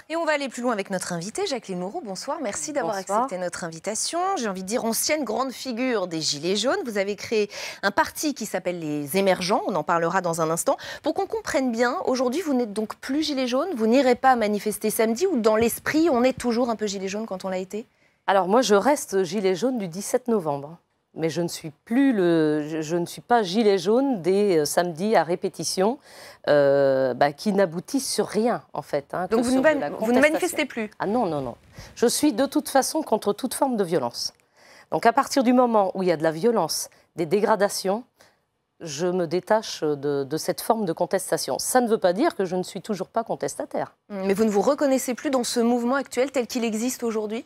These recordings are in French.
Et on va aller plus loin avec notre invitée, Jacqueline Moreau. Bonsoir, merci d'avoir accepté notre invitation. J'ai envie de dire ancienne grande figure des Gilets jaunes. Vous avez créé un parti qui s'appelle les Émergents, on en parlera dans un instant. Pour qu'on comprenne bien, aujourd'hui vous n'êtes donc plus Gilets jaunes, vous n'irez pas manifester samedi ou dans l'esprit on est toujours un peu Gilets jaunes quand on l'a été? Alors moi je reste Gilet jaune du 17 novembre. Mais je ne suis pas gilet jaune des samedis à répétition qui n'aboutissent sur rien, en fait. Hein, donc vous ne manifestez plus? Ah non, non, non. Je suis de toute façon contre toute forme de violence. Donc à partir du moment où il y a de la violence, des dégradations, je me détache de cette forme de contestation. Ça ne veut pas dire que je ne suis toujours pas contestataire. Mais vous ne vous reconnaissez plus dans ce mouvement actuel tel qu'il existe aujourd'hui?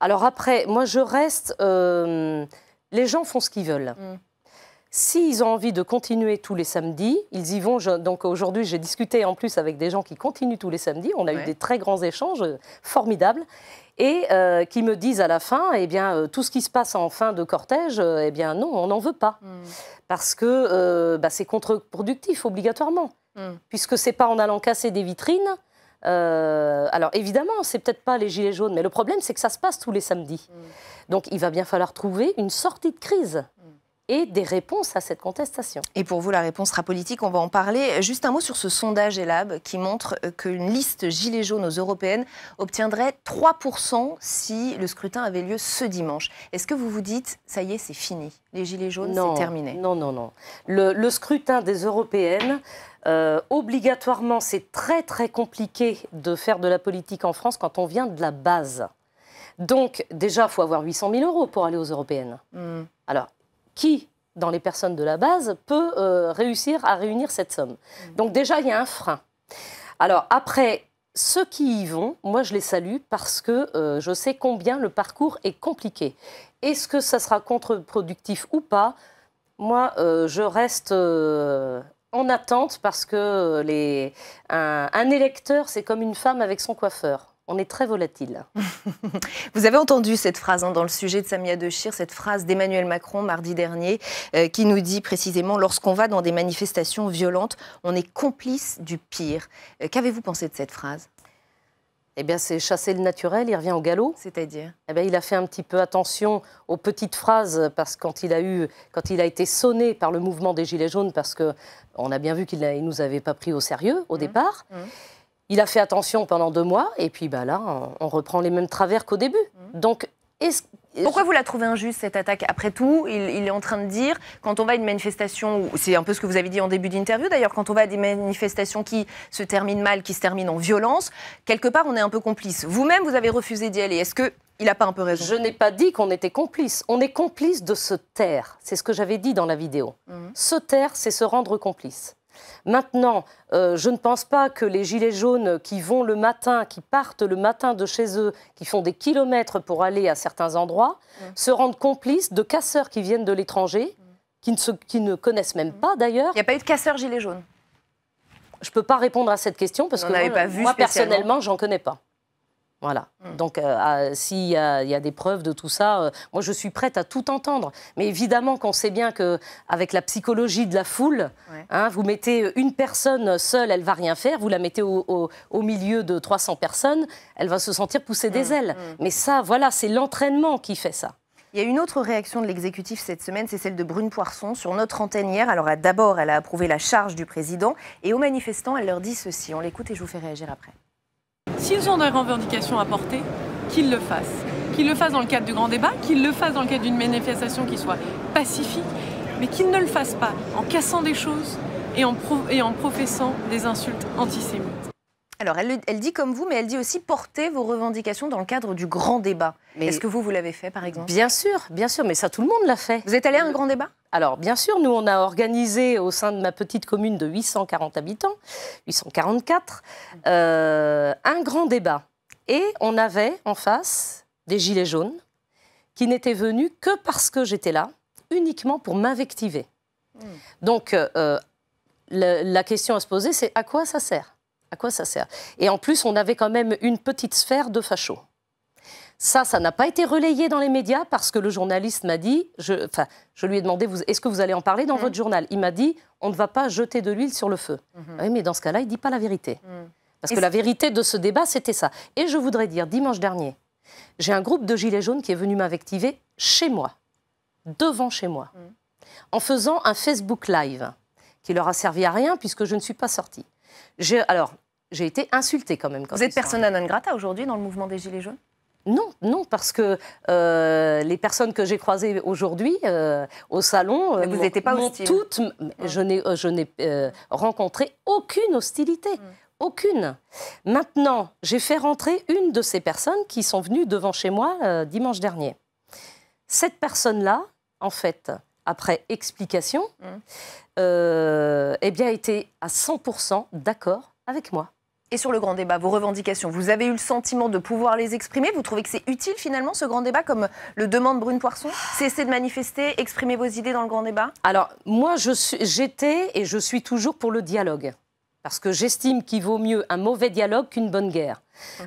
Alors après, moi je reste... les gens font ce qu'ils veulent. S'ils ont envie de continuer tous les samedis, ils y vont. Donc aujourd'hui, j'ai discuté en plus avec des gens qui continuent tous les samedis. On a eu des très grands échanges formidables et qui me disent à la fin, eh bien, tout ce qui se passe en fin de cortège, eh bien non, on n'en veut pas. Parce que c'est contre-productif obligatoirement. Puisque ce n'est pas en allant casser des vitrines. Alors évidemment, c'est peut-être pas les gilets jaunes, mais le problème c'est que ça se passe tous les samedis. Donc il va bien falloir trouver une sortie de crise et des réponses à cette contestation. Et pour vous, la réponse sera politique, on va en parler. Juste un mot sur ce sondage Elab qui montre qu'une liste gilets jaunes aux européennes obtiendrait 3% si le scrutin avait lieu ce dimanche. Est-ce que vous vous dites, ça y est, c'est fini, les gilets jaunes, c'est terminé? Non, non, non. Le scrutin des européennes... obligatoirement, c'est très très compliqué de faire de la politique en France quand on vient de la base. Donc déjà, il faut avoir 800 000 € pour aller aux européennes. Alors, qui, dans les personnes de la base, peut réussir à réunir cette somme? Donc déjà, il y a un frein. Alors après, ceux qui y vont, moi je les salue parce que je sais combien le parcours est compliqué. Est-ce que ça sera contre-productif ou pas? Moi, je reste... en attente parce que un électeur, c'est comme une femme avec son coiffeur. On est très volatile. Vous avez entendu cette phrase dans le sujet de Samia Dechir, cette phrase d'Emmanuel Macron mardi dernier qui nous dit précisément « Lorsqu'on va dans des manifestations violentes, on est complice du pire ». Qu'avez-vous pensé de cette phrase ? Eh bien, c'est chasser le naturel, il revient au galop. C'est-à-dire ? Eh bien, il a fait un petit peu attention aux petites phrases parce que quand il a été sonné par le mouvement des Gilets jaunes, parce qu'on a bien vu qu'il ne nous avait pas pris au sérieux au départ, il a fait attention pendant 2 mois et puis là, on reprend les mêmes travers qu'au début. Donc, pourquoi vous la trouvez injuste, cette attaque? Après tout, il est en train de dire, quand on va à une manifestation, c'est un peu ce que vous avez dit en début d'interview d'ailleurs, quand on va à des manifestations qui se terminent mal, qui se terminent en violence, quelque part on est un peu complice. Vous-même, vous avez refusé d'y aller. Est-ce qu'il n'a pas un peu raison? Je n'ai pas dit qu'on était complice. On est complice de se taire. C'est ce que j'avais dit dans la vidéo. Se taire, c'est se rendre complice. Maintenant, je ne pense pas que les gilets jaunes qui vont le matin, qui partent le matin de chez eux, qui font des kilomètres pour aller à certains endroits, se rendent complices de casseurs qui viennent de l'étranger, qui ne connaissent même pas d'ailleurs. Il n'y a pas eu de casseurs gilets jaunes? Je ne peux pas répondre à cette question parce que moi personnellement, j'en connais pas. Voilà. Donc, s'il y a des preuves de tout ça, moi, je suis prête à tout entendre. Mais évidemment qu'on sait bien qu'avec la psychologie de la foule, vous mettez une personne seule, elle ne va rien faire. Vous la mettez au milieu de 300 personnes, elle va se sentir pousser des ailes. Mais ça, voilà, c'est l'entraînement qui fait ça. Il y a une autre réaction de l'exécutif cette semaine, c'est celle de Brune Poirson sur notre antenne hier. Alors d'abord, elle a approuvé la charge du président. Et aux manifestants, elle leur dit ceci. On l'écoute et je vous fais réagir après. S'ils ont des revendications à porter, qu'ils le fassent. Qu'ils le fassent dans le cadre du grand débat, qu'ils le fassent dans le cadre d'une manifestation qui soit pacifique, mais qu'ils ne le fassent pas en cassant des choses et en professant des insultes antisémites. Alors, elle dit comme vous, mais elle dit aussi porter vos revendications dans le cadre du grand débat. Est-ce que vous l'avez fait, par exemple? Bien sûr, mais ça, tout le monde l'a fait. Vous êtes allé à un grand débat? Alors, bien sûr, nous, on a organisé au sein de ma petite commune de 840 habitants, 844, un grand débat. Et on avait en face des gilets jaunes qui n'étaient venus que parce que j'étais là, uniquement pour m'invectiver. Donc, la question à se poser, c'est à quoi ça sert? À quoi ça sert? Et en plus, on avait quand même une petite sphère de fachos. Ça n'a pas été relayé dans les médias parce que le journaliste m'a dit, je lui ai demandé, est-ce que vous allez en parler dans votre journal? Il m'a dit, on ne va pas jeter de l'huile sur le feu. Oui, mais dans ce cas-là, il ne dit pas la vérité. Parce que la vérité de ce débat, c'était ça. Et je voudrais dire, dimanche dernier, j'ai un groupe de gilets jaunes qui est venu m'invectiver chez moi, devant chez moi, en faisant un Facebook Live qui leur a servi à rien puisque je ne suis pas sortie. J'ai été insultée quand même. Vous êtes persona non grata aujourd'hui dans le mouvement des Gilets jaunes? Non, non, parce que les personnes que j'ai croisées aujourd'hui au salon, vous n'étiez pas hostile. Je n'ai rencontré aucune hostilité. Aucune. Maintenant, j'ai fait rentrer une de ces personnes qui sont venues devant chez moi dimanche dernier. Cette personne-là, en fait, après explication, eh bien, était à 100% d'accord avec moi. Et sur le grand débat, vos revendications, vous avez eu le sentiment de pouvoir les exprimer? Vous trouvez que c'est utile finalement ce grand débat, comme le demande Brune Poirson? Cessez de manifester, exprimer vos idées dans le grand débat? Alors, moi, j'étais et je suis toujours pour le dialogue. Parce que j'estime qu'il vaut mieux un mauvais dialogue qu'une bonne guerre.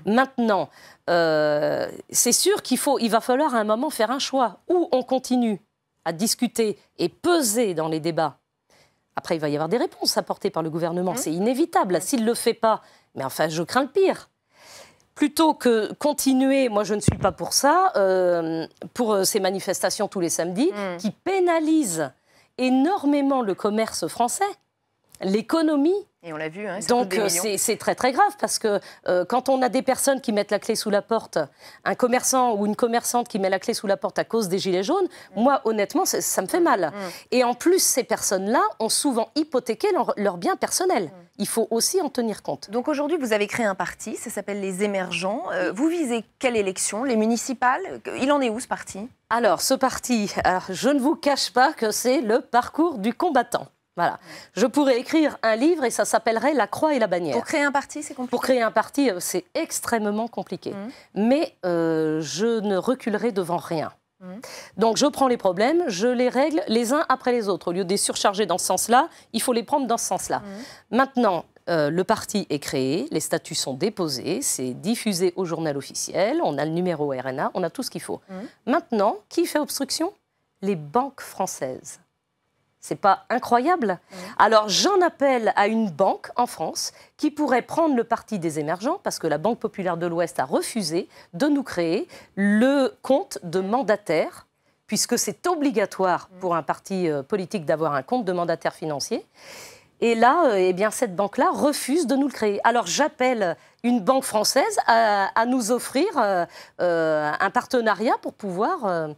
Maintenant, c'est sûr il va falloir à un moment faire un choix. Ou on continue à discuter et peser dans les débats. Après, il va y avoir des réponses apportées par le gouvernement. C'est inévitable. S'il ne le fait pas, mais enfin, je crains le pire. Plutôt que continuer, moi je ne suis pas pour ça, pour ces manifestations tous les samedis, qui pénalisent énormément le commerce français, l'économie. Et on l'a vu, hein, donc c'est très très grave parce que quand on a des personnes qui mettent la clé sous la porte, un commerçant ou une commerçante qui met la clé sous la porte à cause des gilets jaunes, moi honnêtement ça me fait mal. Et en plus ces personnes-là ont souvent hypothéqué leurs biens personnels. Il faut aussi en tenir compte. Donc aujourd'hui vous avez créé un parti, ça s'appelle les Émergents. Vous visez quelle élection? Les municipales? Il en est où ce parti? Alors ce parti, je ne vous cache pas que c'est le parcours du combattant. Voilà. Je pourrais écrire un livre et ça s'appellerait La Croix et la bannière. Pour créer un parti, c'est compliqué? Pour créer un parti, c'est extrêmement compliqué. Mais je ne reculerai devant rien. Donc je prends les problèmes, je les règle les uns après les autres. Au lieu de les surcharger dans ce sens-là, il faut les prendre dans ce sens-là. Maintenant, le parti est créé, les statuts sont déposés, c'est diffusé au journal officiel, on a le numéro RNA, on a tout ce qu'il faut. Maintenant, qui fait obstruction? Les banques françaises. C'est pas incroyable? Alors j'en appelle à une banque en France qui pourrait prendre le parti des émergents parce que la Banque populaire de l'Ouest a refusé de nous créer le compte de mandataire puisque c'est obligatoire pour un parti politique d'avoir un compte de mandataire financier. Et là, eh bien, cette banque-là refuse de nous le créer. Alors j'appelle une banque française à nous offrir un partenariat pour pouvoir...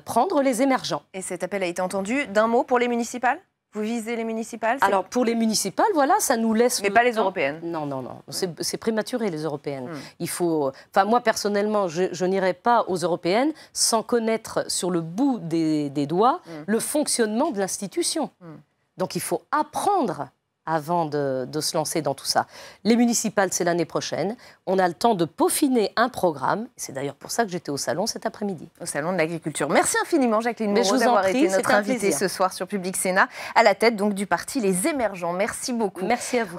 prendre les émergents. Et cet appel a été entendu. D'un mot pour les municipales? Vous visez les municipales? Alors pour les municipales, voilà, ça nous laisse... Mais pas les européennes? Non, non, non. C'est prématuré, les européennes. Il faut... Enfin, moi, personnellement, je n'irai pas aux européennes sans connaître sur le bout des doigts le fonctionnement de l'institution. Donc il faut apprendre avant de se lancer dans tout ça. Les municipales, c'est l'année prochaine. On a le temps de peaufiner un programme. C'est d'ailleurs pour ça que j'étais au salon cet après-midi. Au salon de l'agriculture. Merci infiniment, Jacqueline Moreau, d'avoir été notre invitée ce soir sur Public Sénat, à la tête donc du parti Les Émergents. Merci beaucoup. Merci à vous.